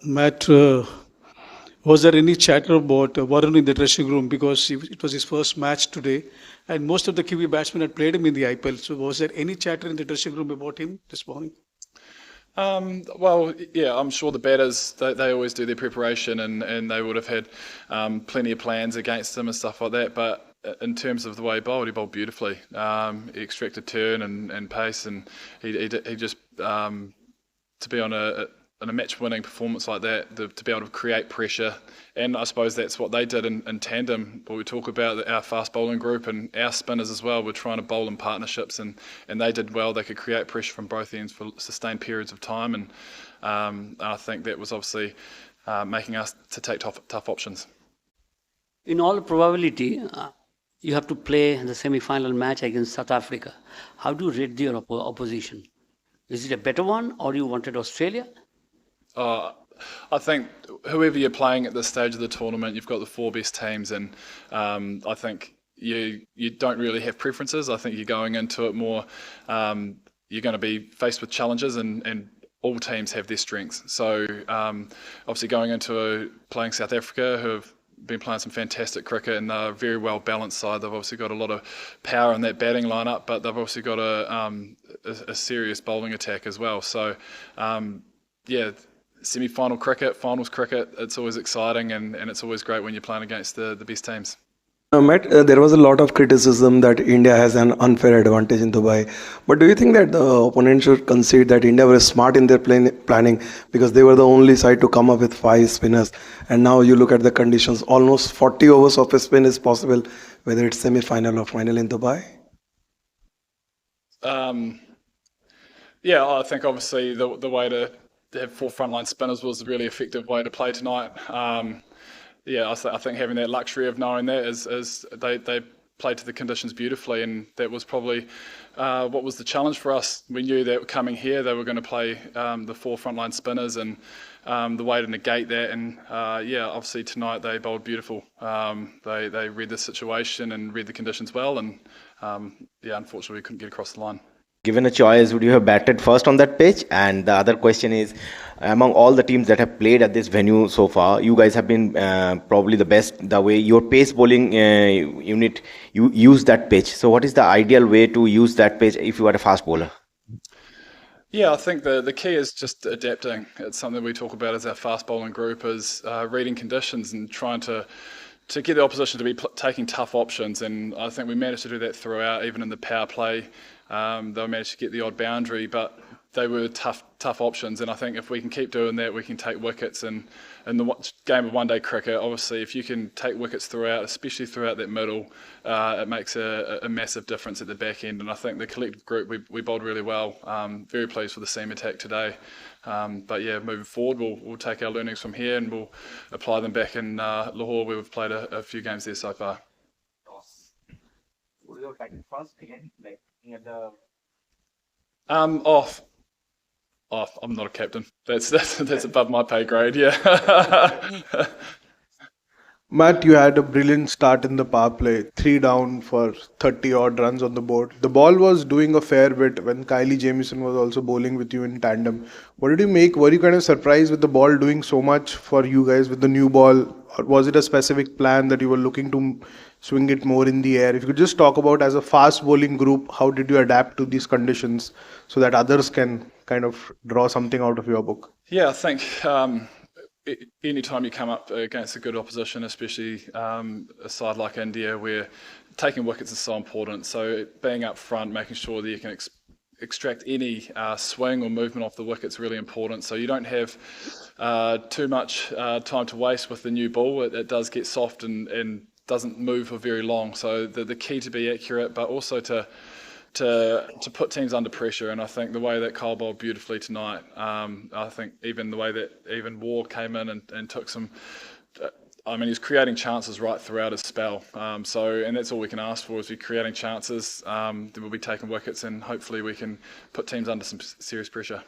Matt, was there any chatter about Varun in the dressing room because it was his first match today, and most of the Kiwi batsmen had played him in the IPL. So was there any chatter in the dressing room about him this morning? Well, yeah, I'm sure the batters, they always do their preparation and they would have had plenty of plans against him and stuff like that. But in terms of the way he bowled beautifully. He extracted turn and pace, and he just, to be on a match-winning performance like that, to be able to create pressure, and I suppose that's what they did in tandem. But we talk about our fast bowling group and our spinners as well. We're trying to bowl in partnerships, and they did well. They could create pressure from both ends for sustained periods of time, and I think that was obviously making us to take tough options. In all probability, you have to play the semi-final match against South Africa. How do you rate your opposition? Is it a better one, or you wanted Australia? I think whoever you're playing at this stage of the tournament, you've got the four best teams, and I think you don't really have preferences. I think you're going into it more. You're going to be faced with challenges, and all teams have their strengths. So obviously going into playing South Africa, who have been playing some fantastic cricket, and they're a very well balanced side. They've obviously got a lot of power in that batting lineup, but they've also got a serious bowling attack as well. So yeah, semi-final cricket, finals cricket, it's always exciting, and it's always great when you're playing against the best teams. Matt, there was a lot of criticism that India has an unfair advantage in Dubai. But do you think that the opponent should concede that India was smart in their planning because they were the only side to come up with 5 spinners? And now you look at the conditions, almost 40 overs of a spin is possible, whether it's semi-final or final in Dubai? Yeah, I think obviously the way to have 4 frontline spinners was a really effective way to play tonight. Yeah, I think having that luxury of knowing that is they played to the conditions beautifully, and that was probably what was the challenge for us. We knew that coming here they were going to play the 4 frontline spinners, and the way to negate that. And yeah, obviously tonight they bowled beautiful. They read the situation and read the conditions well, and yeah, unfortunately we couldn't get across the line. Given a choice, would you have batted first on that pitch? And the other question is, among all the teams that have played at this venue so far, you guys have been probably the best. The way your pace bowling unit, you use that pitch. So what is the ideal way to use that pitch if you are a fast bowler? Yeah, I think the key is just adapting. It's something we talk about as our fast bowling group, is reading conditions and trying to get the opposition to be taking tough options. And I think we managed to do that throughout, even in the power play. They managed to get the odd boundary, but they were tough options. And I think if we can keep doing that, we can take wickets. And in the game of one-day cricket, obviously, if you can take wickets throughout, especially throughout that middle, it makes a massive difference at the back end. And I think the collective group, we bowled really well. Very pleased with the seam attack today. But yeah, moving forward, we'll take our learnings from here and we'll apply them back in Lahore, where we've played a few games there so far. Off. I'm not a captain. That's above my pay grade. Yeah. Matt, you had a brilliant start in the power play, 3 down for 30 odd runs on the board. The ball was doing a fair bit when Kylie Jamieson was also bowling with you in tandem. What did you make? Were you kind of surprised with the ball doing so much for you guys with the new ball? Or was it a specific plan that you were looking to swing it more in the air? If you could just talk about, as a fast bowling group, how did you adapt to these conditions so that others can kind of draw something out of your book? Yeah, I think anytime you come up against a good opposition, especially a side like India, where taking wickets is so important. So being up front, making sure that you can extract any swing or movement off the wicket is really important. So you don't have too much time to waste with the new ball. It does get soft and doesn't move for very long. So the key to be accurate, but also to put teams under pressure. And I think the way that Kyle bowled beautifully tonight, I think even the way that even Ward came in and took some, I mean, he's creating chances right throughout his spell. And that's all we can ask for, is we're creating chances. Then we'll be taking wickets, and hopefully we can put teams under some serious pressure.